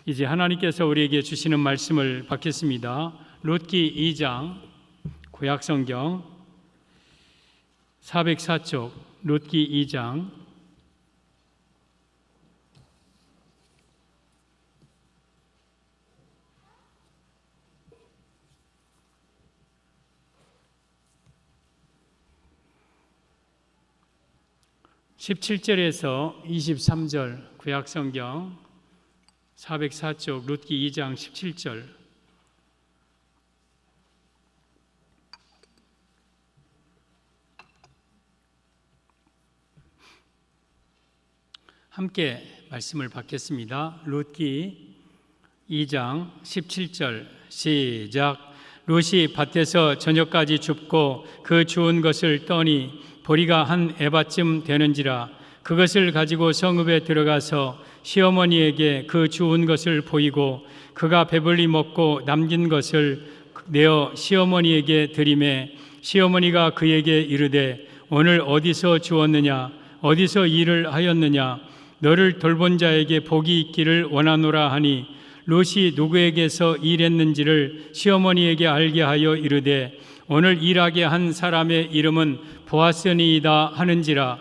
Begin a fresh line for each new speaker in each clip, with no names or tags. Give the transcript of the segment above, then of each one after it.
이제 하나님께서 우리에게 주시는 말씀을 받겠습니다. 룻기 2장 구약성경 404쪽 룻기 2장 17절에서 23절 구약성경 404쪽 룻기 2장 17절 함께 말씀을 받겠습니다. 룻기 2장 17절 시작. 룻이 밭에서 저녁까지 줍고 그 주운 것을 떠니 보리가 한 에바쯤 되는지라 그것을 가지고 성읍에 들어가서 시어머니에게 그 주운 것을 보이고 그가 배불리 먹고 남긴 것을 내어 시어머니에게 드리매 시어머니가 그에게 이르되 오늘 어디서 주었느냐 어디서 일을 하였느냐 너를 돌본 자에게 복이 있기를 원하노라 하니 룻이 누구에게서 일했는지를 시어머니에게 알게 하여 이르되 오늘 일하게 한 사람의 이름은 보아스니이다 하는지라.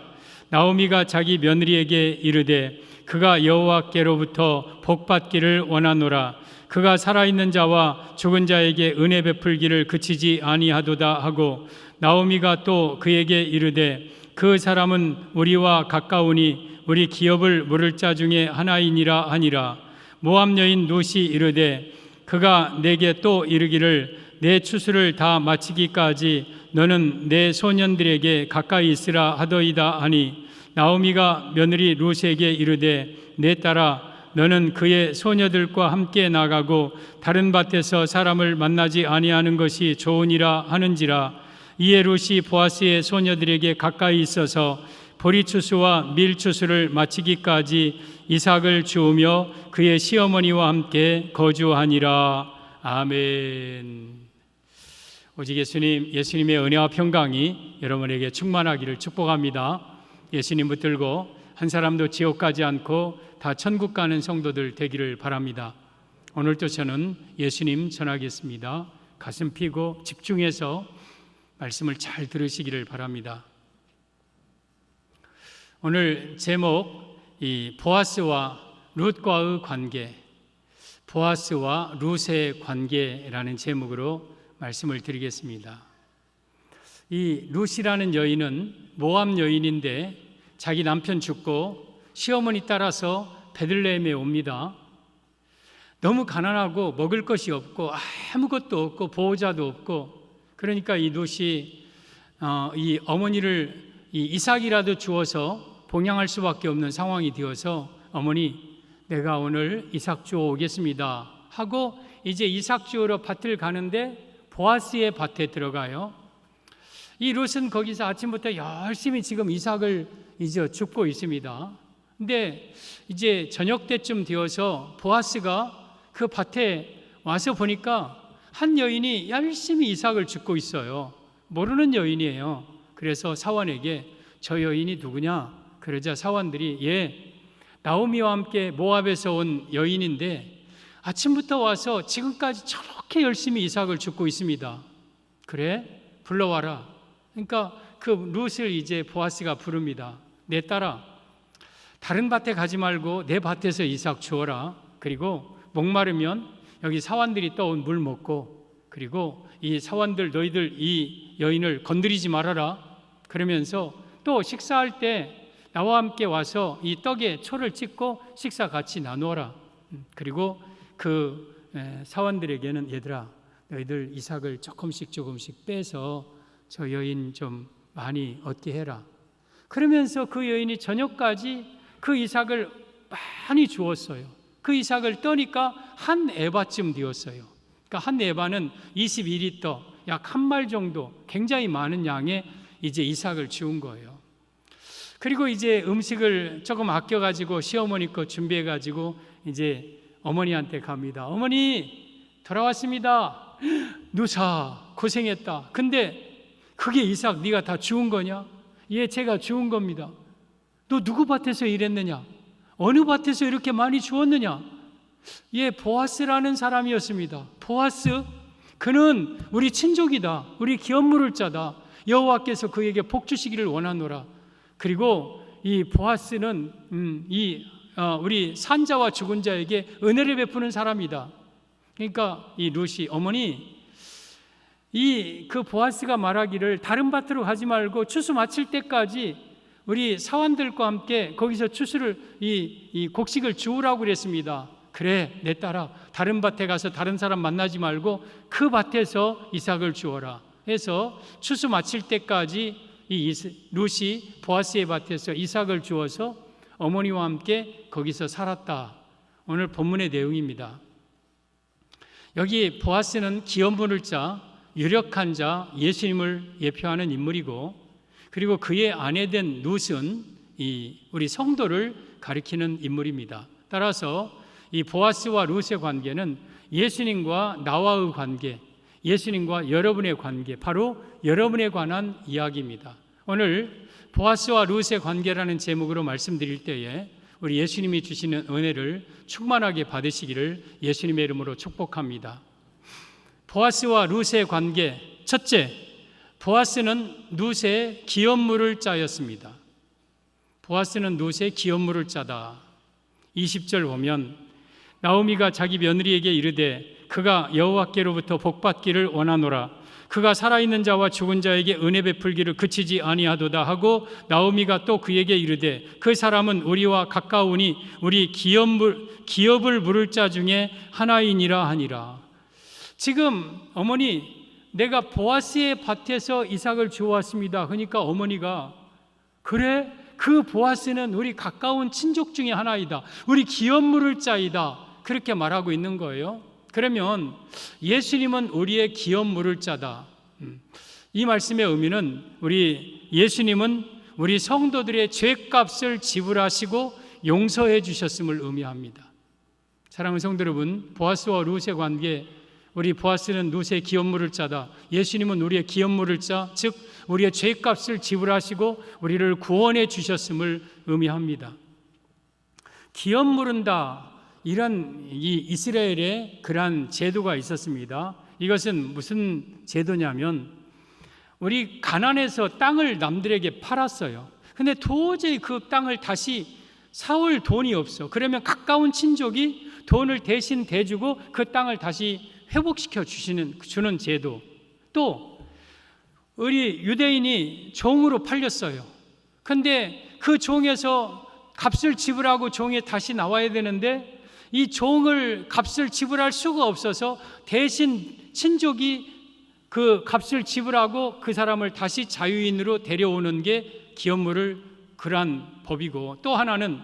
나오미가 자기 며느리에게 이르되 그가 여호와께로부터 복받기를 원하노라. 그가 살아있는 자와 죽은 자에게 은혜 베풀기를 그치지 아니하도다 하고 나오미가 또 그에게 이르되 그 사람은 우리와 가까우니 우리 기업을 물을 자 중에 하나이니라 하니라. 모압 여인 룻이 이르되 그가 내게 또 이르기를 내 추수를 다 마치기까지 너는 내 소년들에게 가까이 있으라 하더이다 하니 나오미가 며느리 룻에게 이르되 내 딸아 너는 그의 소녀들과 함께 나가고 다른 밭에서 사람을 만나지 아니하는 것이 좋으니라 하는지라. 이에 룻이 보아스의 소녀들에게 가까이 있어서 보리추수와 밀추수를 마치기까지 이삭을 주우며 그의 시어머니와 함께 거주하니라. 아멘. 오직 예수님의 은혜와 평강이 여러분에게 충만하기를 축복합니다. 예수님 붙들고 한 사람도 지옥 가지 않고 다 천국 가는 성도들 되기를 바랍니다. 오늘도 저는 예수님 전하겠습니다. 가슴 피고 집중해서 말씀을 잘 들으시기를 바랍니다. 오늘 제목 이 보아스와 룻과의 관계, 보아스와 룻의 관계라는 제목으로 말씀을 드리겠습니다. 이 룻이라는 여인은 모압 여인인데 자기 남편 죽고 시어머니 따라서 베들레헴에 옵니다. 너무 가난하고 먹을 것이 없고 아무것도 없고 보호자도 없고 그러니까 이 룻이 이 어머니를 이 이삭이라도 주어서 봉양할 수밖에 없는 상황이 되어서 어머니 내가 오늘 이삭 주워 오겠습니다 하고 이제 이삭 주우러 밭을 가는데 보아스의 밭에 들어가요. 이 룻은 거기서 아침부터 열심히 지금 이삭을 이제 줍고 있습니다. 근데 이제 저녁 때쯤 되어서 보아스가 그 밭에 와서 보니까 한 여인이 열심히 이삭을 줍고 있어요. 모르는 여인이에요. 그래서 사원에게 저 여인이 누구냐? 그러자 사원들이 나오미와 함께 모압에서 온 여인인데 아침부터 와서 지금까지 저렇게 열심히 이삭을 줍고 있습니다. 그래? 불러와라. 그러니까 그 룻을 이제 보아스가 부릅니다. 내 딸아, 다른 밭에 가지 말고 내 밭에서 이삭 주어라. 그리고 목마르면 여기 사원들이 떠온 물 먹고 그리고 이 사원들 너희들 이 여인을 건드리지 말아라. 그러면서 또 식사할 때 나와 함께 와서 이 떡에 초를 찍고 식사 같이 나누어라. 그리고 그 사원들에게는 얘들아 너희들 이삭을 조금씩 빼서 저 여인 좀 많이 얻게 해라. 그러면서 그 여인이 저녁까지 그 이삭을 많이 주었어요. 그 이삭을 떠니까 한 에바쯤 되었어요. 그러니까 한 에바는 22리터 약 한 말 정도 굉장히 많은 양의 이제 이삭을 주운 거예요. 그리고 이제 음식을 조금 아껴가지고 시어머니 거 준비해가지고 이제 어머니한테 갑니다. 어머니 돌아왔습니다. 누사 고생했다. 근데 그게 이삭 네가 다 주운 거냐? 예, 제가 주운 겁니다. 너 누구 밭에서 일했느냐? 어느 밭에서 이렇게 많이 주었느냐? 예, 보아스라는 사람이었습니다. 보아스, 그는 우리 친족이다. 우리 기업 물을 자다. 여호와께서 그에게 복 주시기를 원하노라. 그리고 이 보아스는 우리 산자와 죽은 자에게 은혜를 베푸는 사람이다. 그러니까 이 룻이 어머니, 그 보아스가 말하기를 다른 밭으로 가지 말고 추수 마칠 때까지 우리 사환들과 함께 거기서 추수를 이 곡식을 주우라고 그랬습니다. 그래, 내 딸아, 다른 밭에 가서 다른 사람 만나지 말고 그 밭에서 이삭을 주어라 해서 추수 마칠 때까지 이 룻이 보아스의 밭에서 이삭을 주어서 어머니와 함께 거기서 살았다. 오늘 본문의 내용입니다. 여기 보아스는 기업 물을 자, 유력한 자, 예수님을 예표하는 인물이고, 그리고 그의 아내된 룻은 우리 성도를 가리키는 인물입니다. 따라서 이 보아스와 룻의 관계는 예수님과 나와의 관계, 예수님과 여러분의 관계, 바로 여러분에 관한 이야기입니다. 오늘 보아스와 룻의 관계라는 제목으로 말씀드릴 때에 우리 예수님이 주시는 은혜를 충만하게 받으시기를 예수님의 이름으로 축복합니다. 보아스와 룻의 관계, 첫째, 보아스는 룻의 기업 물을 자였습니다. 보아스는 룻의 기업 물을 자다. 20절 보면 나오미가 자기 며느리에게 이르되 그가 여호와께로부터 복받기를 원하노라. 그가 살아있는 자와 죽은 자에게 은혜 베풀기를 그치지 아니하도다 하고 나오미가 또 그에게 이르되 그 사람은 우리와 가까우니 우리 기업을 물을 자 중에 하나이니라 하니라. 지금 어머니, 내가 보아스의 밭에서 이삭을 주워왔습니다. 그러니까 어머니가 그래? 그 보아스는 우리 가까운 친족 중에 하나이다. 우리 기업 물을 자이다. 그렇게 말하고 있는 거예요. 그러면 예수님은 우리의 기업 물을 자다. 이 말씀의 의미는 우리 예수님은 우리 성도들의 죄값을 지불하시고 용서해 주셨음을 의미합니다. 사랑하는 성도 여러분, 보아스와 룻의 관계, 우리 보아스는 룻의 기업 물을 자다. 예수님은 우리의 기업 물을 자, 즉 우리의 죄값을 지불하시고 우리를 구원해 주셨음을 의미합니다. 기업 물은다, 이런 이 이스라엘에 그러한 제도가 있었습니다. 이것은 무슨 제도냐면 우리 가난해서 땅을 남들에게 팔았어요. 근데 도저히 그 땅을 다시 사올 돈이 없어. 그러면 가까운 친족이 돈을 대신 대주고 그 땅을 다시 회복시켜 주는 제도. 또 우리 유대인이 종으로 팔렸어요. 근데 그 종에서 값을 지불하고 종에 다시 나와야 되는데 이 종을 값을 지불할 수가 없어서 대신 친족이 그 값을 지불하고 그 사람을 다시 자유인으로 데려오는 게 기업물을 그러한 법이고, 또 하나는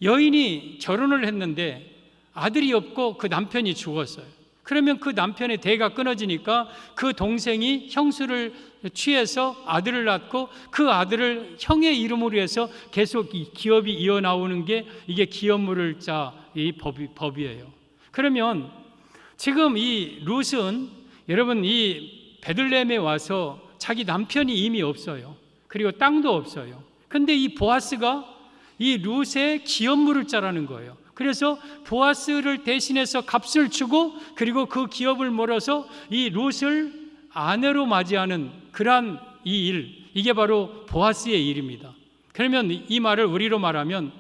여인이 결혼을 했는데 아들이 없고 그 남편이 죽었어요. 그러면 그 남편의 대가 끊어지니까 그 동생이 형수를 취해서 아들을 낳고 그 아들을 형의 이름으로 해서 계속 이 기업이 이어나오는 게 이게 기업물을 자 이 법이에요. 그러면 지금 이 룻은 여러분 이 베들레헴에 와서 자기 남편이 이미 없어요. 그리고 땅도 없어요. 근데 이 보아스가 이 룻의 기업물을 자라는 거예요. 그래서 보아스를 대신해서 값을 주고 그리고 그 기업을 몰아서 이 룻을 아내로 맞이하는 그러한 이 일, 이게 바로 보아스의 일입니다. 그러면 이 말을 우리로 말하면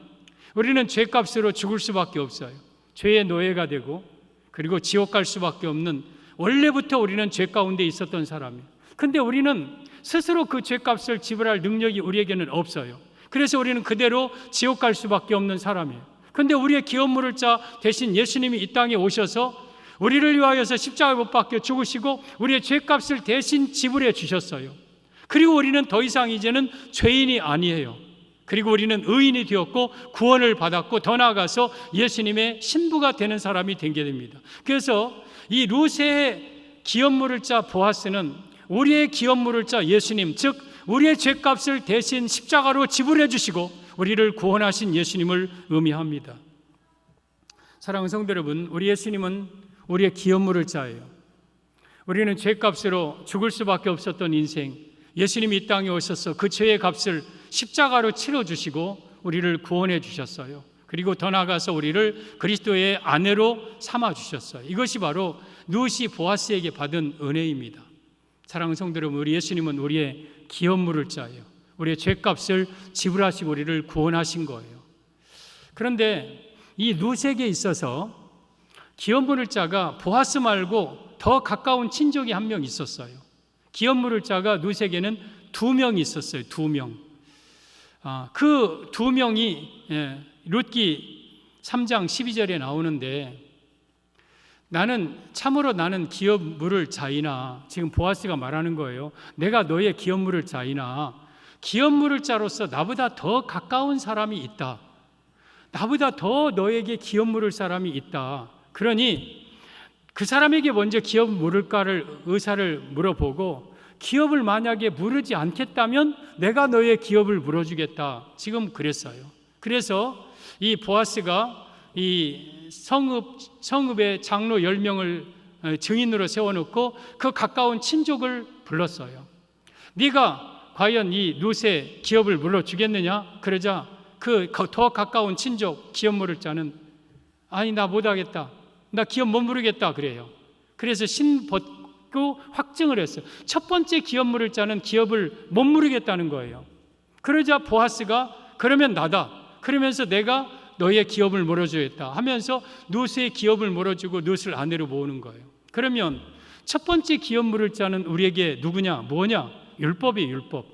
우리는 죄값으로 죽을 수밖에 없어요. 죄의 노예가 되고 그리고 지옥 갈 수밖에 없는, 원래부터 우리는 죄 가운데 있었던 사람이에요. 근데 우리는 스스로 그 죄값을 지불할 능력이 우리에게는 없어요. 그래서 우리는 그대로 지옥 갈 수밖에 없는 사람이에요. 근데 우리의 기업물을 자 대신 예수님이 이 땅에 오셔서 우리를 위하여서 십자가에 못 박혀 죽으시고 우리의 죄값을 대신 지불해 주셨어요. 그리고 우리는 더 이상 이제는 죄인이 아니에요. 그리고 우리는 의인이 되었고 구원을 받았고 더 나아가서 예수님의 신부가 되는 사람이 된 게 됩니다. 그래서 이 룻의 기업물을 자 보아스는 우리의 기업물을 자 예수님, 즉 우리의 죄값을 대신 십자가로 지불해 주시고 우리를 구원하신 예수님을 의미합니다. 사랑하는 성도 여러분, 우리 예수님은 우리의 기업물을 자예요. 우리는 죄값으로 죽을 수밖에 없었던 인생, 예수님이 이 땅에 오셔서 그 죄의 값을 십자가로 치러주시고 우리를 구원해 주셨어요. 그리고 더 나아가서 우리를 그리스도의 아내로 삼아주셨어요. 이것이 바로 룻이 보아스에게 받은 은혜입니다. 사랑하는 성도 여러분, 우리 예수님은 우리의 기업 물을 자예요. 우리의 죄값을 지불하시고 우리를 구원하신 거예요. 그런데 이 룻에게 있어서 기업 물을 자가 보아스 말고 더 가까운 친족이 한 명 있었어요. 기업 물을 자가 룻에게는 2명이 있었어요. 2명. 그 2명이 룻기 3장 12절에 나오는데, 참으로 나는 기업 물을 자이나, 지금 보아스가 말하는 거예요. 내가 너의 기업 물을 자이나, 기업 물을 자로서 나보다 더 가까운 사람이 있다. 나보다 더 너에게 기업 물을 사람이 있다. 그러니 그 사람에게 먼저 기업 물을까를 의사를 물어보고, 기업을 만약에 물으지 않겠다면 내가 너의 기업을 물어주겠다. 지금 그랬어요. 그래서 이 보아스가 이 성읍의 장로 10명을 증인으로 세워놓고 그 가까운 친족을 불렀어요. 네가 과연 이 룻의 기업을 물어주겠느냐? 그러자 그 더 가까운 친족, 기업 물을 자는 아니, 나 못하겠다. 나 기업 못 물으겠다. 그래요. 그래서 신 벗고 확증을 했어요. 첫 번째 기업 물을 자는 기업을 못 물으겠다는 거예요. 그러자 보아스가 그러면 나다. 그러면서 내가 너의 기업을 물어주겠다 하면서 룻의 기업을 물어주고 룻을 아내로 모으는 거예요. 그러면 첫 번째 기업 물을 자는 우리에게 누구냐? 뭐냐? 율법이에요. 율법.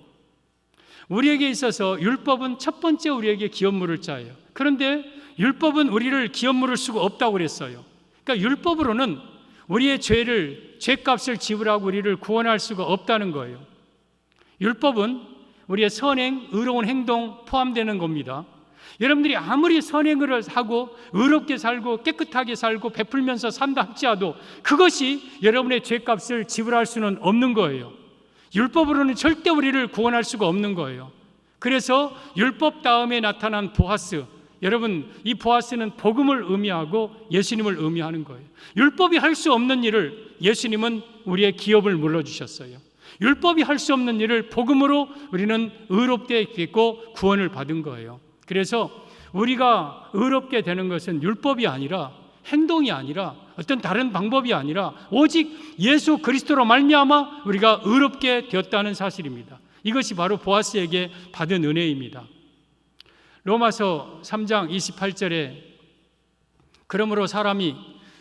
우리에게 있어서 율법은 첫 번째 우리에게 기업 물을 자예요. 그런데 율법은 우리를 기업 물을 수가 없다고 그랬어요. 그러니까 율법으로는 우리의 죄값을 지불하고 우리를 구원할 수가 없다는 거예요. 율법은 우리의 선행, 의로운 행동 포함되는 겁니다. 여러분들이 아무리 선행을 하고 의롭게 살고 깨끗하게 살고 베풀면서 산다 할지라도 그것이 여러분의 죄값을 지불할 수는 없는 거예요. 율법으로는 절대 우리를 구원할 수가 없는 거예요. 그래서 율법 다음에 나타난 보아스, 여러분 이 보아스는 복음을 의미하고 예수님을 의미하는 거예요. 율법이 할 수 없는 일을 예수님은 우리의 기업을 물어주셨어요. 율법이 할 수 없는 일을 복음으로 우리는 의롭게 됐고 구원을 받은 거예요. 그래서 우리가 의롭게 되는 것은 율법이 아니라, 행동이 아니라, 어떤 다른 방법이 아니라 오직 예수 그리스도로 말미암아 우리가 의롭게 되었다는 사실입니다. 이것이 바로 보아스에게 받은 은혜입니다. 로마서 3장 28절에 그러므로 사람이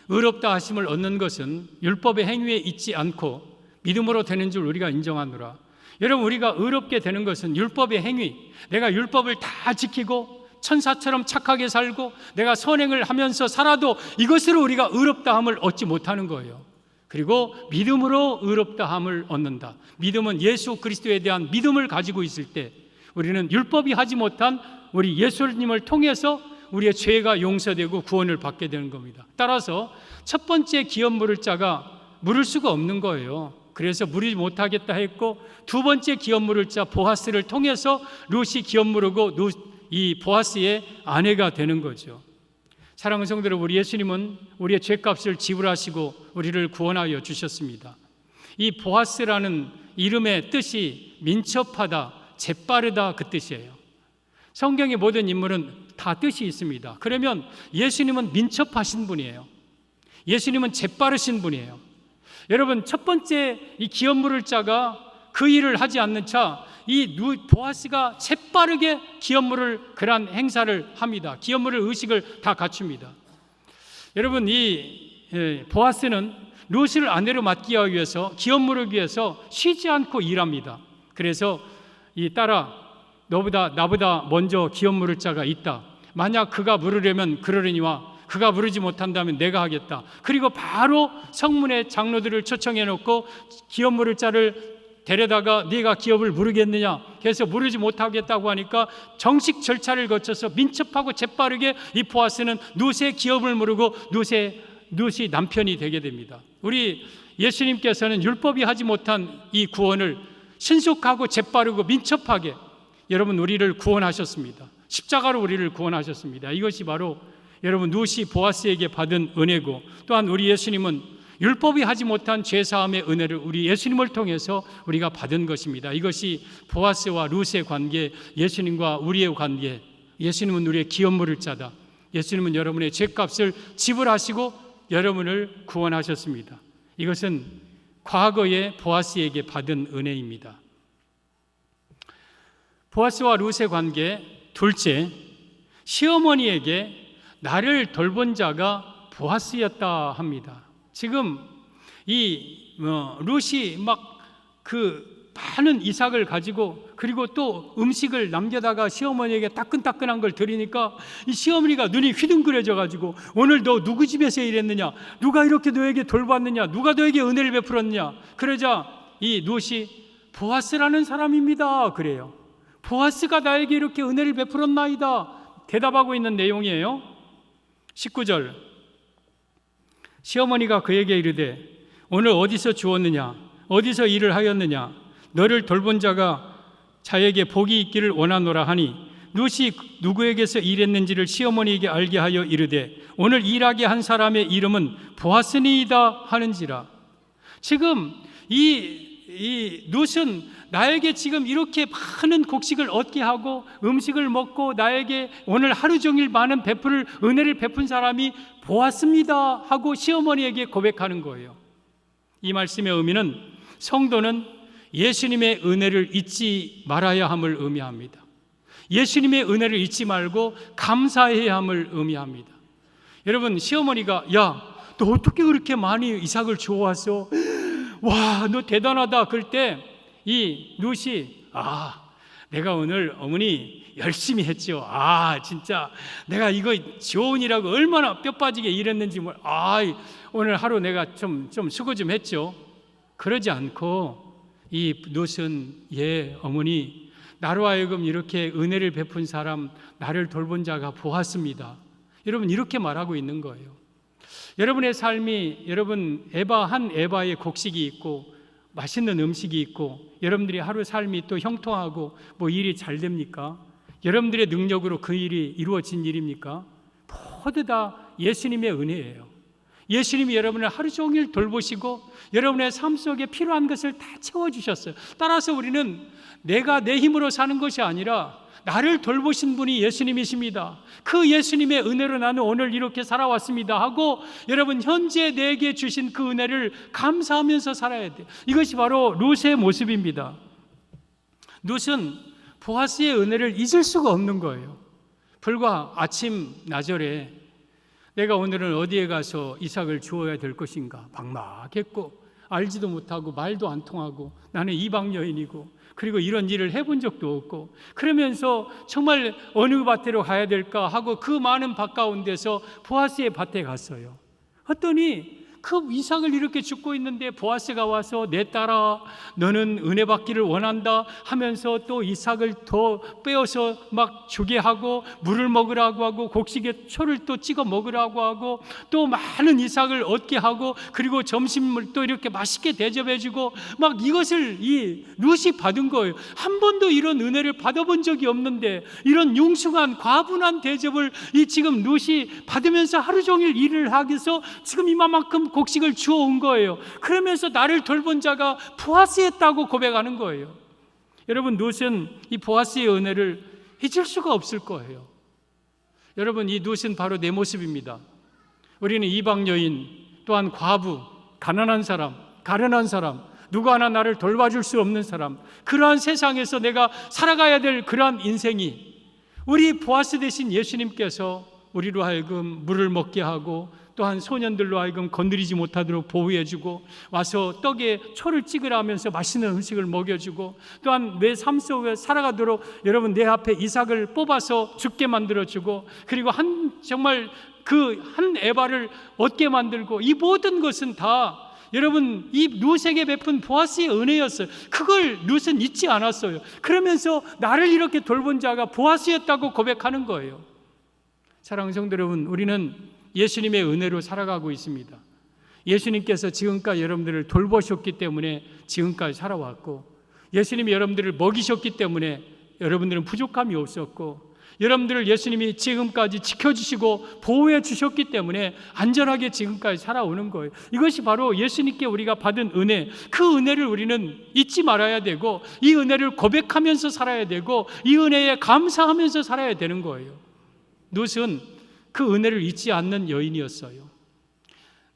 의롭다 하심을 얻는 것은 율법의 행위에 있지 않고 믿음으로 되는 줄 우리가 인정하노라. 여러분, 우리가 의롭게 되는 것은 율법의 행위, 내가 율법을 다 지키고 천사처럼 착하게 살고 내가 선행을 하면서 살아도 이것으로 우리가 의롭다함을 얻지 못하는 거예요. 그리고 믿음으로 의롭다함을 얻는다. 믿음은 예수 그리스도에 대한 믿음을 가지고 있을 때 우리는 율법이 하지 못한 우리 예수님을 통해서 우리의 죄가 용서되고 구원을 받게 되는 겁니다. 따라서 첫 번째 기업 물을 자가 물을 수가 없는 거예요. 그래서 물이 못하겠다 했고, 두 번째 기업 물을 자 보아스를 통해서 룻이 기업 물고 이 보아스의 아내가 되는 거죠. 사랑하는 성도 여러분, 우리 예수님은 우리의 죄값을 지불하시고 우리를 구원하여 주셨습니다. 이 보아스라는 이름의 뜻이 민첩하다, 재빠르다 그 뜻이에요. 성경의 모든 인물은 다 뜻이 있습니다. 그러면 예수님은 민첩하신 분이에요. 예수님은 재빠르신 분이에요. 여러분, 첫 번째 이 기업 물을 자가 그 일을 하지 않는 차 이 보아스가 재빠르게 기업 물을 그런 행사를 합니다. 기업 물을 의식을 다 갖춥니다. 여러분, 이 보아스는 룻을 아내로 맡기 위해서 기업 물을 위해서 쉬지 않고 일합니다. 그래서 이 딸아, 나보다 먼저 기업 물을 자가 있다. 만약 그가 물으려면 그러려니와 그가 부르지 못한다면 내가 하겠다. 그리고 바로 성문의 장로들을 초청해 놓고 기업 물을 자를 데려다가 네가 기업을 물으겠느냐, 그래서 물으지 못하겠다고 하니까 정식 절차를 거쳐서 민첩하고 재빠르게 이 보아스는 룻의 기업을 물고 룻이 남편이 되게 됩니다. 우리 예수님께서는 율법이 하지 못한 이 구원을 신속하고 재빠르고 민첩하게 여러분 우리를 구원하셨습니다. 십자가로 우리를 구원하셨습니다. 이것이 바로 여러분 룻이 보아스에게 받은 은혜고, 또한 우리 예수님은 율법이 하지 못한 죄사함의 은혜를 우리 예수님을 통해서 우리가 받은 것입니다. 이것이 보아스와 룻의 관계, 예수님과 우리의 관계. 예수님은 우리의 기업 물을 자다. 예수님은 여러분의 죄값을 지불하시고 여러분을 구원하셨습니다. 이것은 과거에 보아스에게 받은 은혜입니다. 보아스와 룻의 관계, 둘째, 시어머니에게 나를 돌본 자가 보아스였다 합니다. 지금 이 룻이 막 많은 이삭을 가지고 그리고 또 음식을 남겨다가 시어머니에게 따끈따끈한 걸 드리니까 이 시어머니가 눈이 휘둥그레져 가지고 오늘 너 누구 집에서 일했느냐, 누가 이렇게 너에게 돌봤느냐, 누가 너에게 은혜를 베풀었느냐. 그러자 이 룻이 보아스라는 사람입니다 그래요. 보아스가 나에게 이렇게 은혜를 베풀었나이다 대답하고 있는 내용이에요. 19절, 시어머니가 그에게 이르되 오늘 어디서 주었느냐, 어디서 일을 하였느냐, 너를 돌본 자가 자에게 복이 있기를 원하노라 하니 룻이 누구에게서 일했는지를 시어머니에게 알게 하여 이르되 오늘 일하게 한 사람의 이름은 보아스니이다 하는지라. 지금 이 룻은 나에게 지금 이렇게 많은 곡식을 얻게 하고 음식을 먹고 나에게 오늘 하루 종일 많은 은혜를 베푼 사람이 보았습니다 하고 시어머니에게 고백하는 거예요. 이 말씀의 의미는 성도는 예수님의 은혜를 잊지 말아야 함을 의미합니다. 예수님의 은혜를 잊지 말고 감사해야 함을 의미합니다. 여러분, 시어머니가 야, 너 어떻게 그렇게 많이 이삭을 주워왔어? 와, 너 대단하다. 그럴 때 이 룻이 내가 오늘 어머니 열심히 했죠. 진짜 내가 이거 지원이라고 얼마나 뼈 빠지게 일했는지 오늘 하루 내가 좀 수고 좀 했죠. 그러지 않고 이 룻은 어머니 나로 하여금 이렇게 은혜를 베푼 사람, 나를 돌본 자가 보았습니다. 여러분, 이렇게 말하고 있는 거예요. 여러분의 삶이, 여러분 한 에바의 곡식이 있고 맛있는 음식이 있고 여러분들이 하루 삶이 또 형통하고 일이 잘 됩니까? 여러분들의 능력으로 그 일이 이루어진 일입니까? 모두 다 예수님의 은혜예요. 예수님이 여러분을 하루 종일 돌보시고 여러분의 삶 속에 필요한 것을 다 채워주셨어요. 따라서 우리는 내가 내 힘으로 사는 것이 아니라 나를 돌보신 분이 예수님이십니다. 그 예수님의 은혜로 나는 오늘 이렇게 살아왔습니다 하고 여러분 현재 내게 주신 그 은혜를 감사하면서 살아야 돼요. 이것이 바로 룻의 모습입니다. 룻은 보아스의 은혜를 잊을 수가 없는 거예요. 불과 아침 나절에 내가 오늘은 어디에 가서 이삭을 주어야 될 것인가 막막했고 알지도 못하고 말도 안 통하고 나는 이방 여인이고 그리고 이런 일을 해본 적도 없고 그러면서 정말 어느 밭으로 가야 될까 하고 그 많은 밭 가운데서 보아스의 밭에 갔어요. 했더니 그 이삭을 이렇게 줍고 있는데 보아스가 와서 내 딸아 너는 은혜 받기를 원한다 하면서 또 이삭을 더 빼어서 막 주게 하고 물을 먹으라고 하고 곡식에 초를 또 찍어 먹으라고 하고 또 많은 이삭을 얻게 하고 그리고 점심을 또 이렇게 맛있게 대접해주고 막 이것을 이 룻이 받은 거예요. 한 번도 이런 은혜를 받아본 적이 없는데 이런 융숭한 과분한 대접을 이 지금 룻이 받으면서 하루 종일 일을 하기 위해서 지금 이만큼 곡식을 주어온 거예요. 그러면서 나를 돌본 자가 보아스였다고 고백하는 거예요. 여러분, 룻은 이 보아스의 은혜를 잊을 수가 없을 거예요. 여러분, 이 룻은 바로 내 모습입니다. 우리는 이방 여인, 또한 과부, 가난한 사람, 가련한 사람, 누구 하나 나를 돌봐줄 수 없는 사람, 그러한 세상에서 내가 살아가야 될 그러한 인생이 우리 보아스 대신 예수님께서 우리로 하여금 물을 먹게 하고 또한 소년들로 하여금 건드리지 못하도록 보호해주고 와서 떡에 초를 찍으라 하면서 맛있는 음식을 먹여주고 또한 내 삶 속에 살아가도록 여러분 내 앞에 이삭을 뽑아서 죽게 만들어주고 그리고 정말 그 한 에바를 얻게 만들고 이 모든 것은 다 여러분 이 룻에게 베푼 보아스의 은혜였어요. 그걸 룻은 잊지 않았어요. 그러면서 나를 이렇게 돌본 자가 보아스였다고 고백하는 거예요. 사랑하는 성도 여러분, 우리는 예수님의 은혜로 살아가고 있습니다. 예수님께서 지금까지 여러분들을 돌보셨기 때문에 지금까지 살아왔고 예수님이 여러분들을 먹이셨기 때문에 여러분들은 부족함이 없었고 여러분들을 예수님이 지금까지 지켜주시고 보호해 주셨기 때문에 안전하게 지금까지 살아오는 거예요. 이것이 바로 예수님께 우리가 받은 은혜, 그 은혜를 우리는 잊지 말아야 되고 이 은혜를 고백하면서 살아야 되고 이 은혜에 감사하면서 살아야 되는 거예요. 룻은 그 은혜를 잊지 않는 여인이었어요.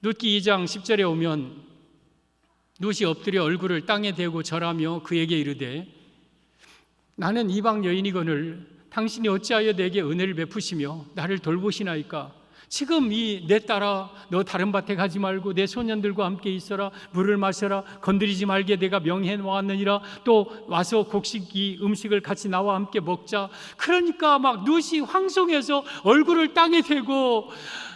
룻기 2장 10절에 오면 룻이 엎드려 얼굴을 땅에 대고 절하며 그에게 이르되 나는 이방 여인이거늘 당신이 어찌하여 내게 은혜를 베푸시며 나를 돌보시나이까? 지금 이 내 딸아, 너 다른 밭에 가지 말고 내 소년들과 함께 있어라. 물을 마셔라. 건드리지 말게 내가 명해 놓았느니라. 또 와서 곡식 음식을 같이 나와 함께 먹자. 그러니까 막 룻이 황송해서 얼굴을 땅에 대고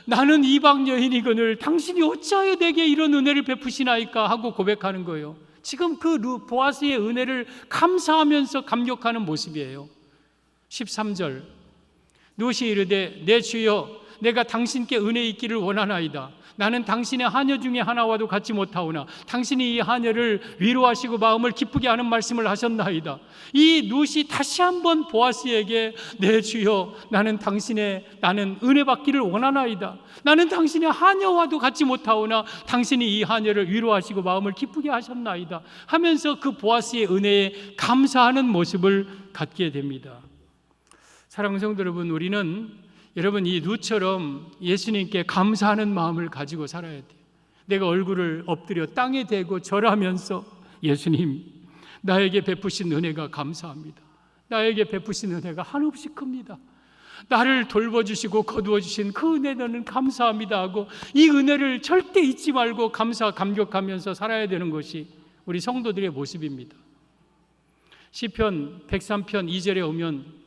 나는 이방 여인이거늘 당신이 어찌하여 내게 이런 은혜를 베푸시나이까 하고 고백하는 거예요. 지금 그 보아스의 은혜를 감사하면서 감격하는 모습이에요. 13절 룻이 이르되 내 주여 내가 당신께 은혜 있기를 원하나이다. 나는 당신의 하녀 중에 하나와도 같지 못하오나 당신이 이 하녀를 위로하시고 마음을 기쁘게 하는 말씀을 하셨나이다. 이 룻이 다시 한번 보아스에게 내 주여 나는 은혜 받기를 원하나이다. 나는 당신의 하녀와도 같지 못하오나 당신이 이 하녀를 위로하시고 마음을 기쁘게 하셨나이다 하면서 그 보아스의 은혜에 감사하는 모습을 갖게 됩니다. 사랑하는 성도 여러분, 우리는 여러분 이 룻처럼 예수님께 감사하는 마음을 가지고 살아야 돼요. 내가 얼굴을 엎드려 땅에 대고 절하면서 예수님 나에게 베푸신 은혜가 감사합니다. 나에게 베푸신 은혜가 한없이 큽니다. 나를 돌봐주시고 거두어주신 그 은혜는 감사합니다 하고 이 은혜를 절대 잊지 말고 감격하면서 살아야 되는 것이 우리 성도들의 모습입니다. 시편 103편 2절에 오면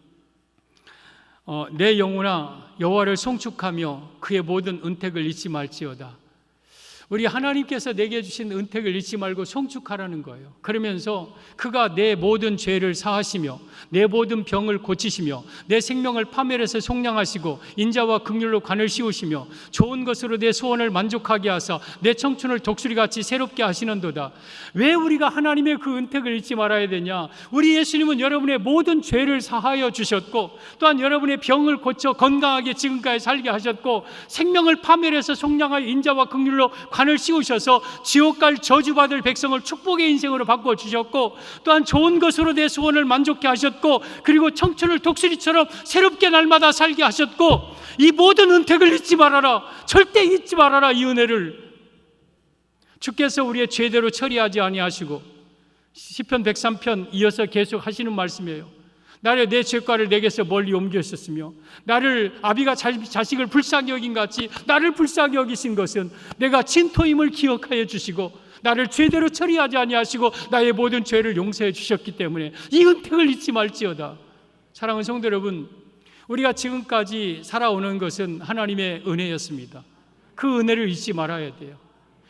내 영혼아 여호와를 송축하며 그의 모든 은택을 잊지 말지어다. 우리 하나님께서 내게 주신 은택을 잊지 말고 송축하라는 거예요. 그러면서 그가 내 모든 죄를 사하시며 내 모든 병을 고치시며 내 생명을 파멸해서 속량하시고 인자와 긍휼로 관을 씌우시며 좋은 것으로 내 소원을 만족하게 하사 내 청춘을 독수리같이 새롭게 하시는도다. 왜 우리가 하나님의 그 은택을 잊지 말아야 되냐? 우리 예수님은 여러분의 모든 죄를 사하여 주셨고 또한 여러분의 병을 고쳐 건강하게 지금까지 살게 하셨고 생명을 파멸해서 속량하여 인자와 긍휼로 관을 씌우셔서 지옥 갈 저주받을 백성을 축복의 인생으로 바꿔주셨고 또한 좋은 것으로 내 소원을 만족케 하셨고 그리고 청춘을 독수리처럼 새롭게 날마다 살게 하셨고 이 모든 은택을 잊지 말아라. 절대 잊지 말아라. 이 은혜를 주께서 우리의 죄대로 처리하지 아니하시고 시편 103편 이어서 계속 하시는 말씀이에요. 나를 내 죄과를 내게서 멀리 옮기셨으며 나를 아비가 자식을 불쌍히 여긴 같이 나를 불쌍히 여기신 것은 내가 진토임을 기억하여 주시고 나를 죄대로 처리하지 아니하시고 나의 모든 죄를 용서해 주셨기 때문에 이 은택을 잊지 말지어다. 사랑하는 성도 여러분, 우리가 지금까지 살아오는 것은 하나님의 은혜였습니다. 그 은혜를 잊지 말아야 돼요.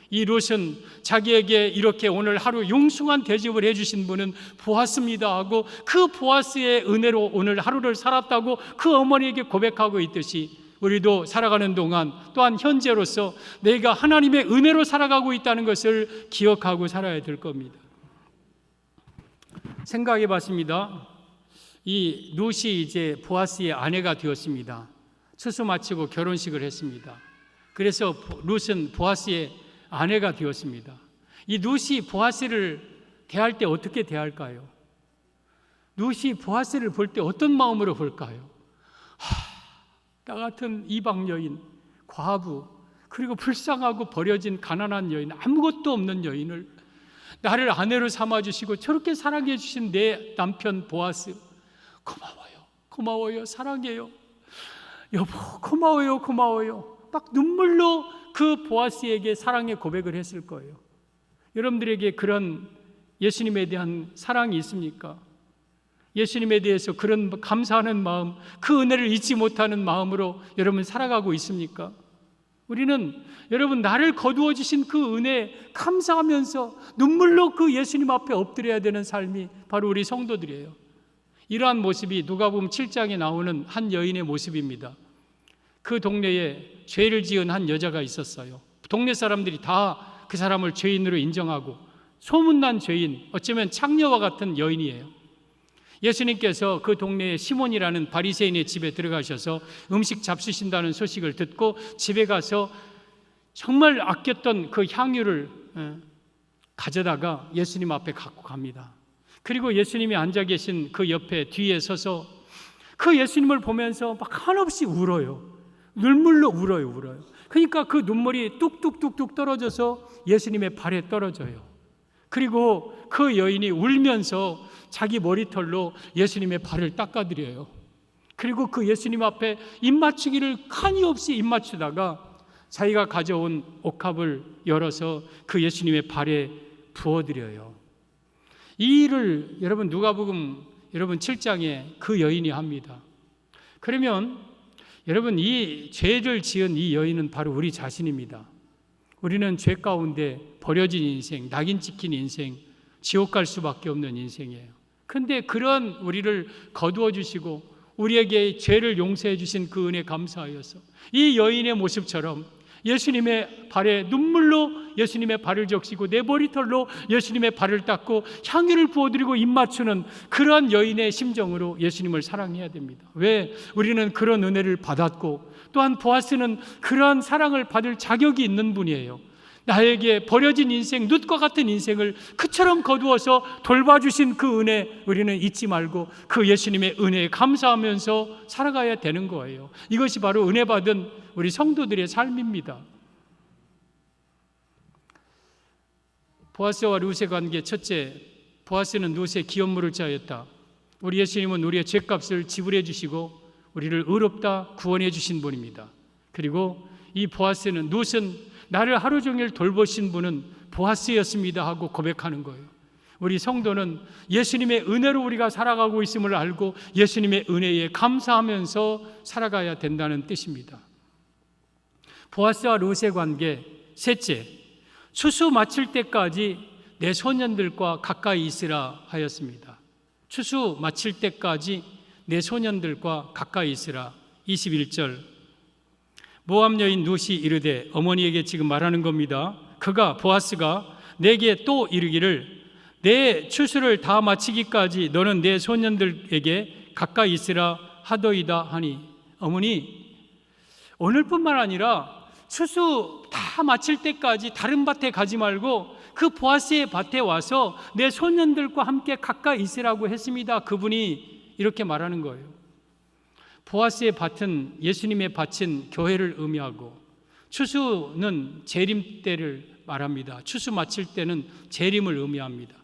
이 룻은 자기에게 이렇게 오늘 하루 융숭한 대접을 해주신 분은 보아스입니다 하고 그 보아스의 은혜로 오늘 하루를 살았다고 그 어머니에게 고백하고 있듯이 우리도 살아가는 동안 또한 현재로서 내가 하나님의 은혜로 살아가고 있다는 것을 기억하고 살아야 될 겁니다. 생각해 봤습니다. 이 룻이 이제 보아스의 아내가 되었습니다. 추수 마치고 결혼식을 했습니다. 그래서 룻은 보아스의 아내가 되었습니다. 이 룻이 보아스를 대할 때 어떻게 대할까요? 룻이 보아스를 볼 때 어떤 마음으로 볼까요? 나 같은 이방 여인, 과부, 그리고 불쌍하고 버려진 가난한 여인, 아무것도 없는 여인을 나를 아내로 삼아주시고 저렇게 사랑해 주신 내 남편 보아스, 고마워요, 사랑해요, 여보, 고마워요. 막 눈물로 그 보아스에게 사랑의 고백을 했을 거예요. 여러분들에게 그런 예수님에 대한 사랑이 있습니까? 예수님에 대해서 그런 감사하는 마음, 그 은혜를 잊지 못하는 마음으로 여러분 살아가고 있습니까? 우리는 여러분 나를 거두어 주신 그 은혜에 감사하면서 눈물로 그 예수님 앞에 엎드려야 되는 삶이 바로 우리 성도들이에요. 이러한 모습이 누가복음 7장에 나오는 한 여인의 모습입니다. 그 동네에 죄를 지은 한 여자가 있었어요. 동네 사람들이 다 그 사람을 죄인으로 인정하고 소문난 죄인, 어쩌면 창녀와 같은 여인이에요. 예수님께서 그 동네에 시몬이라는 바리새인의 집에 들어가셔서 음식 잡수신다는 소식을 듣고 집에 가서 정말 아꼈던 그 향유를 가져다가 예수님 앞에 갖고 갑니다. 그리고 예수님이 앉아 계신 그 옆에 뒤에 서서 그 예수님을 보면서 막 한없이 울어요. 눈물로 울어요. 그러니까 그 눈물이 뚝뚝뚝뚝 떨어져서 예수님의 발에 떨어져요. 그리고 그 여인이 울면서 자기 머리털로 예수님의 발을 닦아드려요. 그리고 그 예수님 앞에 입맞추기를 칸이 없이 입맞추다가 자기가 가져온 옥합을 열어서 그 예수님의 발에 부어드려요. 이 일을 여러분 누가복음 여러분 7장에 그 여인이 합니다. 그러면 여러분 이 죄를 지은 이 여인은 바로 우리 자신입니다. 우리는 죄 가운데 버려진 인생, 낙인 찍힌 인생, 지옥 갈 수밖에 없는 인생이에요. 그런데 그런 우리를 거두어 주시고 우리에게 죄를 용서해 주신 그 은혜 감사하여서 이 여인의 모습처럼 예수님의 발에 눈물로 예수님의 발을 적시고 내 머리털로 예수님의 발을 닦고 향유를 부어드리고 입맞추는 그러한 여인의 심정으로 예수님을 사랑해야 됩니다. 왜? 우리는 그런 은혜를 받았고 또한 보아스는 그러한 사랑을 받을 자격이 있는 분이에요. 나에게 버려진 인생, 룻과 같은 인생을 그처럼 거두어서 돌봐주신 그 은혜 우리는 잊지 말고 그 예수님의 은혜에 감사하면서 살아가야 되는 거예요. 이것이 바로 은혜 받은 우리 성도들의 삶입니다. 보아스와 룻의 관계 첫째, 보아스는 룻의 기업물을 짜였다. 우리 예수님은 우리의 죄값을 지불해 주시고 우리를 의롭다 구원해 주신 분입니다. 그리고 이 보아스는 룻은 나를 하루 종일 돌보신 분은 보아스였습니다 하고 고백하는 거예요. 우리 성도는 예수님의 은혜로 우리가 살아가고 있음을 알고 예수님의 은혜에 감사하면서 살아가야 된다는 뜻입니다. 보아스와 룻의 관계 셋째, 추수 마칠 때까지 내 소년들과 가까이 있으라 하였습니다. 추수 마칠 때까지 내 소년들과 가까이 있으라. 21절 모압 여인 룻이 이르되 어머니에게 지금 말하는 겁니다. 보아스가 내게 또 이르기를 내 추수를 다 마치기까지 너는 내 소년들에게 가까이 있으라 하더이다 하니 어머니 오늘뿐만 아니라 추수 다 마칠 때까지 다른 밭에 가지 말고 그 보아스의 밭에 와서 내 소년들과 함께 가까이 있으라고 했습니다. 그분이 이렇게 말하는 거예요. 보아스의 밭은 예수님의 밭인 교회를 의미하고 추수는 재림 때를 말합니다. 추수 마칠 때는 재림을 의미합니다.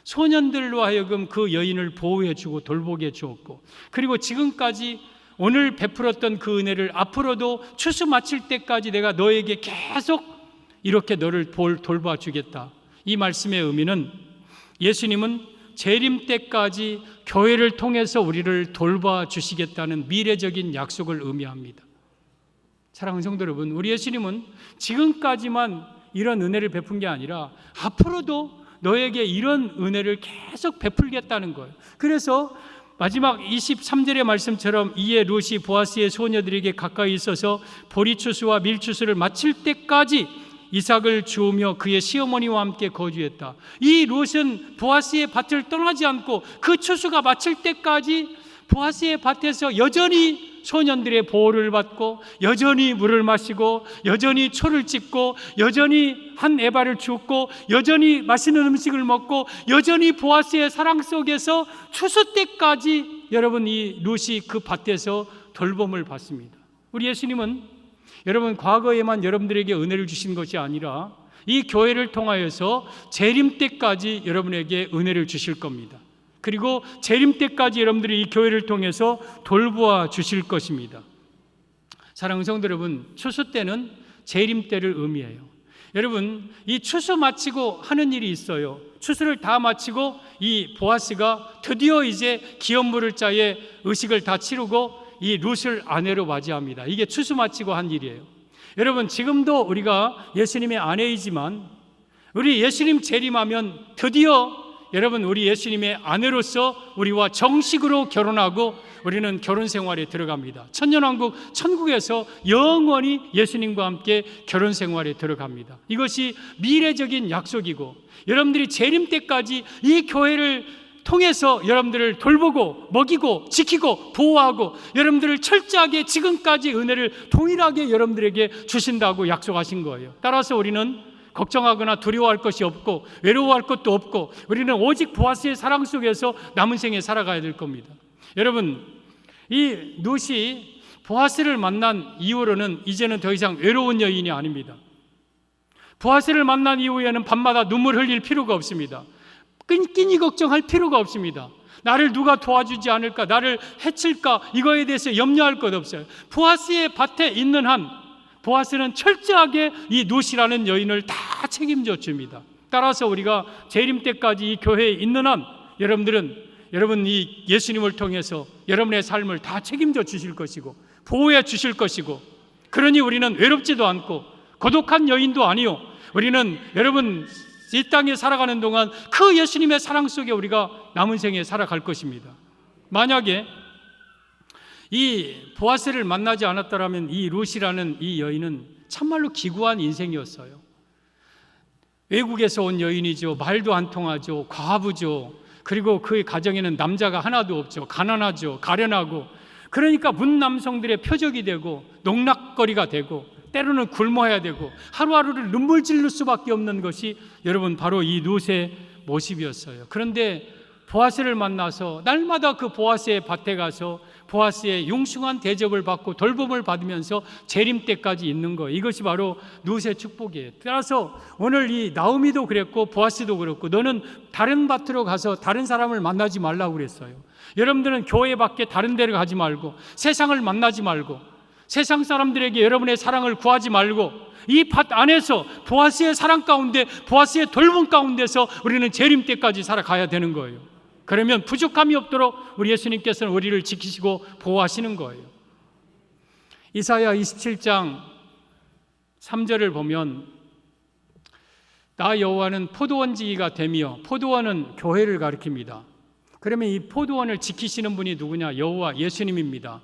소년들로 하여금 그 여인을 보호해 주고 돌보게 주었고 그리고 지금까지 오늘 베풀었던 그 은혜를 앞으로도 추수 마칠 때까지 내가 너에게 계속 이렇게 너를 돌봐 주겠다. 이 말씀의 의미는 예수님은 재림 때까지 교회를 통해서 우리를 돌봐 주시겠다는 미래적인 약속을 의미합니다. 사랑하는 성도 여러분, 우리 예수님은 지금까지만 이런 은혜를 베푼 게 아니라 앞으로도 너에게 이런 은혜를 계속 베풀겠다는 거예요. 그래서 마지막 23절의 말씀처럼 이에 룻이 보아스의 소녀들에게 가까이 있어서 보리추수와 밀추수를 마칠 때까지 이삭을 주우며 그의 시어머니와 함께 거주했다. 이 룻은 보아스의 밭을 떠나지 않고 그 추수가 마칠 때까지 보아스의 밭에서 여전히 소년들의 보호를 받고 여전히 물을 마시고 여전히 초를 찢고 여전히 한 에바를 주었고 여전히 맛있는 음식을 먹고 여전히 보아스의 사랑 속에서 추수 때까지 여러분 이 룻이 그 밭에서 돌봄을 받습니다. 우리 예수님은 여러분 과거에만 여러분들에게 은혜를 주신 것이 아니라 이 교회를 통하여서 재림 때까지 여러분에게 은혜를 주실 겁니다. 그리고 재림 때까지 여러분들이 이 교회를 통해서 돌보아 주실 것입니다. 사랑하는 성도 여러분, 추수 때는 재림 때를 의미해요. 여러분, 이 추수 마치고 하는 일이 있어요. 추수를 다 마치고 이 보아스가 드디어 이제 기업물을 짜에 의식을 다 치르고 이 룻을 아내로 맞이합니다. 이게 추수 마치고 한 일이에요. 여러분, 지금도 우리가 예수님의 아내이지만 우리 예수님 재림하면 드디어 여러분 우리 예수님의 아내로서 우리와 정식으로 결혼하고 우리는 결혼 생활에 들어갑니다. 천년왕국 천국에서 영원히 예수님과 함께 결혼 생활에 들어갑니다. 이것이 미래적인 약속이고 여러분들이 재림 때까지 이 교회를 통해서 여러분들을 돌보고 먹이고 지키고 보호하고 여러분들을 철저하게 지금까지 은혜를 동일하게 여러분들에게 주신다고 약속하신 거예요. 따라서 우리는 걱정하거나 두려워할 것이 없고 외로워할 것도 없고 우리는 오직 보아스의 사랑 속에서 남은 생에 살아가야 될 겁니다. 여러분, 이 룻이 보아스를 만난 이후로는 이제는 더 이상 외로운 여인이 아닙니다. 보아스를 만난 이후에는 밤마다 눈물 흘릴 필요가 없습니다. 끼니 걱정할 필요가 없습니다. 나를 누가 도와주지 않을까, 나를 해칠까, 이거에 대해서 염려할 것 없어요. 보아스의 밭에 있는 한 보아스는 철저하게 이 룻이라는 여인을 다 책임져 줍니다. 따라서 우리가 재림 때까지 이 교회에 있는 한 여러분 이 예수님을 통해서 여러분의 삶을 다 책임져 주실 것이고 보호해 주실 것이고, 그러니 우리는 외롭지도 않고 고독한 여인도 아니요, 우리는 여러분 이 땅에 살아가는 동안 그 예수님의 사랑 속에 우리가 남은 생에 살아갈 것입니다. 만약에 이 보아스를 만나지 않았더라면 이 룻이라는 이 여인은 참말로 기구한 인생이었어요. 외국에서 온 여인이죠. 말도 안 통하죠. 과부죠. 그리고 그 가정에는 남자가 하나도 없죠. 가난하죠. 가련하고. 그러니까 문남성들의 표적이 되고 농락거리가 되고 때로는 굶어야 되고 하루하루를 눈물 질릴 수밖에 없는 것이 여러분 바로 이 룻의 모습이었어요. 그런데 보아스를 만나서 날마다 그 보아스의 밭에 가서 보아스의 융숭한 대접을 받고 돌봄을 받으면서 재림 때까지 있는 거예요. 이것이 바로 룻의 축복이에요. 따라서 오늘 이 나오미도 그랬고 보아스도 그랬고, 너는 다른 밭으로 가서 다른 사람을 만나지 말라고 그랬어요. 여러분들은 교회 밖에 다른 데를 가지 말고 세상을 만나지 말고 세상 사람들에게 여러분의 사랑을 구하지 말고 이 밭 안에서 보아스의 사랑 가운데, 보아스의 돌봄 가운데서 우리는 재림 때까지 살아가야 되는 거예요. 그러면 부족함이 없도록 우리 예수님께서는 우리를 지키시고 보호하시는 거예요. 이사야 27장 3절을 보면 나 여호와는 포도원지기가 되며, 포도원은 교회를 가리킵니다. 그러면 이 포도원을 지키시는 분이 누구냐? 여호와 예수님입니다.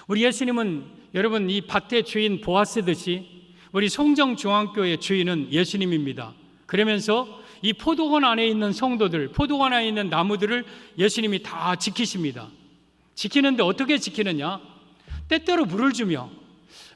우리 예수님은 여러분 이 밭의 주인 보아스듯이 우리 송정중앙교회 주인은 예수님입니다. 그러면서 이 포도원 안에 있는 성도들, 포도원 안에 있는 나무들을 예수님이 다 지키십니다. 지키는데 어떻게 지키느냐? 때때로 물을 주며,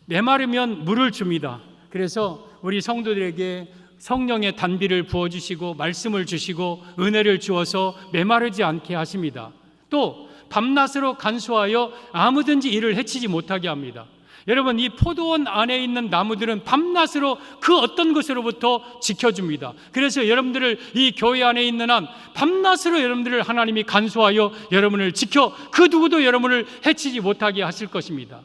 메마르면 물을 줍니다. 그래서 우리 성도들에게 성령의 단비를 부어주시고 말씀을 주시고 은혜를 주어서 메마르지 않게 하십니다. 또 밤낮으로 간수하여 아무든지 이를 해치지 못하게 합니다. 여러분 이 포도원 안에 있는 나무들은 밤낮으로 그 어떤 것으로부터 지켜줍니다. 그래서 여러분들을 이 교회 안에 있는 한 밤낮으로 여러분들을 하나님이 간수하여 여러분을 지켜 그 누구도 여러분을 해치지 못하게 하실 것입니다.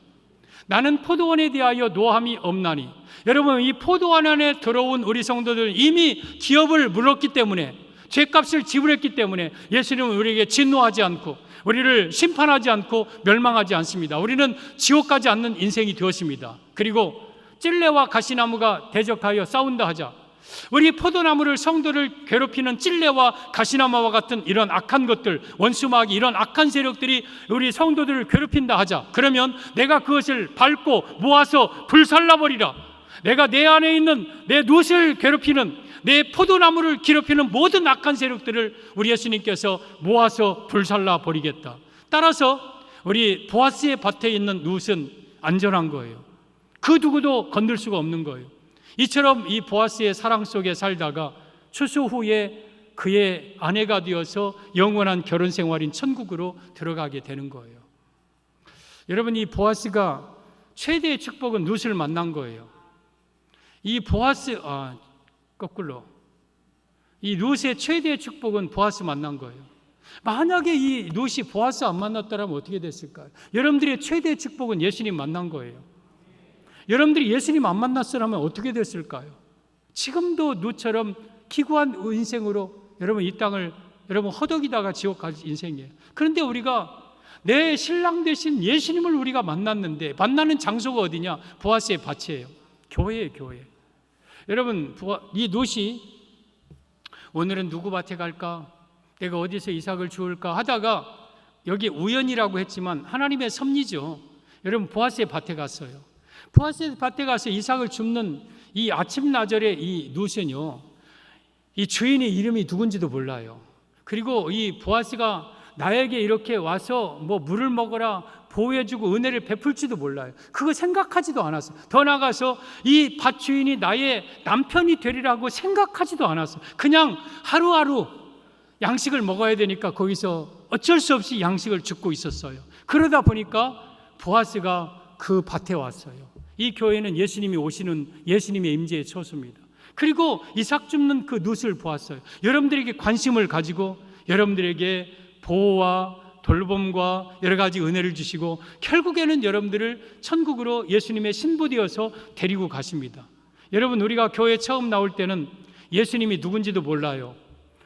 나는 포도원에 대하여 노함이 없나니, 여러분 이 포도원 안에 들어온 우리 성도들은 이미 기업을 물었기 때문에, 죄값을 지불했기 때문에 예수님은 우리에게 진노하지 않고 우리를 심판하지 않고 멸망하지 않습니다. 우리는 지옥 가지 않는 인생이 되었습니다. 그리고 찔레와 가시나무가 대적하여 싸운다 하자. 우리 포도나무를, 성도를 괴롭히는 찔레와 가시나무와 같은 이런 악한 것들, 원수마귀 이런 악한 세력들이 우리 성도들을 괴롭힌다 하자. 그러면 내가 그것을 밟고 모아서 불살라버리라. 내가 내 안에 있는 내 룻을 괴롭히는, 내 포도나무를 괴롭히는 모든 악한 세력들을 우리 예수님께서 모아서 불살라 버리겠다. 따라서 우리 보아스의 밭에 있는 룻은 안전한 거예요. 그 누구도 건들 수가 없는 거예요. 이처럼 이 보아스의 사랑 속에 살다가 추수 후에 그의 아내가 되어서 영원한 결혼 생활인 천국으로 들어가게 되는 거예요. 여러분 이 보아스가 최대의 축복은 룻을 만난 거예요. 이 보아스 이 룻의 최대의 축복은 보아스 만난 거예요. 만약에 이 룻이 보아스 안 만났더라면 어떻게 됐을까요? 여러분들의 최대의 축복은 예수님 만난 거예요. 여러분들이 예수님 안 만났으면 어떻게 됐을까요? 지금도 룻처럼 기구한 인생으로 여러분 이 땅을 여러분 허덕이다가 지옥 갈 인생이에요. 그런데 우리가 내 신랑 되신 예수님을 우리가 만났는데, 만나는 장소가 어디냐? 보아스의 밭이에요. 교회예요, 교회. 여러분 이 룻이 오늘은 누구 밭에 갈까? 내가 어디서 이삭을 주울까? 하다가 여기 우연이라고 했지만 하나님의 섭리죠. 여러분 보아스의 밭에 갔어요. 보아스의 밭에 가서 이삭을 줍는 이 아침나절에 이 룻은요, 이 주인의 이름이 누군지도 몰라요. 그리고 이 보아스가 나에게 이렇게 와서 뭐 물을 먹어라, 보호해주고 은혜를 베풀지도 몰라요. 그거 생각하지도 않았어요. 더 나아가서 이 밭 주인이 나의 남편이 되리라고 생각하지도 않았어요. 그냥 하루하루 양식을 먹어야 되니까 거기서 어쩔 수 없이 양식을 줍고 있었어요. 그러다 보니까 보아스가 그 밭에 왔어요. 이 교회는 예수님이 오시는 예수님의 임재의 처소입니다. 그리고 이삭 줍는 그 룻을 보았어요. 여러분들에게 관심을 가지고 여러분들에게 보호와 돌봄과 여러 가지 은혜를 주시고 결국에는 여러분들을 천국으로 예수님의 신부되어서 데리고 가십니다. 여러분, 우리가 교회 처음 나올 때는 예수님이 누군지도 몰라요.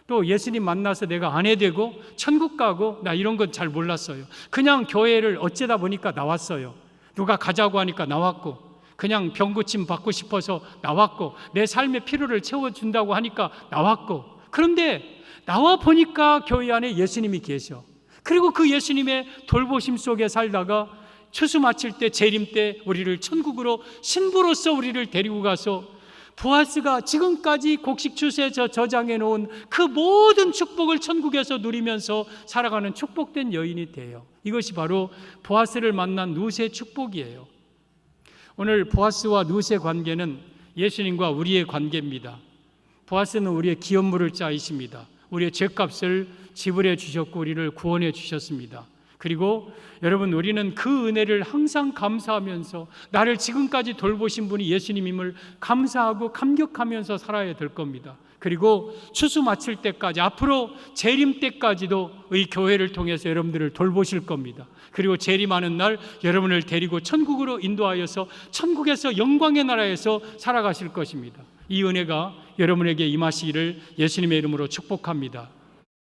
또 예수님 만나서 내가 아내 되고 천국 가고 나 이런 건 잘 몰랐어요. 그냥 교회를 어쩌다 보니까 나왔어요. 누가 가자고 하니까 나왔고, 그냥 병고침 받고 싶어서 나왔고, 내 삶의 필요를 채워준다고 하니까 나왔고, 그런데 나와 보니까 교회 안에 예수님이 계셔. 그리고 그 예수님의 돌보심 속에 살다가 추수 마칠 때, 재림 때 우리를 천국으로 신부로서 우리를 데리고 가서 보아스가 지금까지 곡식추수에 저장해 놓은 그 모든 축복을 천국에서 누리면서 살아가는 축복된 여인이 돼요. 이것이 바로 보아스를 만난 룻의 축복이에요. 오늘 보아스와 룻의 관계는 예수님과 우리의 관계입니다. 보아스는 우리의 기업물을 짜이십니다. 우리의 죄값을 지불해 주셨고 우리를 구원해 주셨습니다. 그리고 여러분, 우리는 그 은혜를 항상 감사하면서 나를 지금까지 돌보신 분이 예수님임을 감사하고 감격하면서 살아야 될 겁니다. 그리고 추수 마칠 때까지, 앞으로 재림 때까지도 이 교회를 통해서 여러분들을 돌보실 겁니다. 그리고 재림하는 날 여러분을 데리고 천국으로 인도하여서 천국에서 영광의 나라에서 살아가실 것입니다. 이 은혜가 여러분에게 임하시기를 예수님의 이름으로 축복합니다.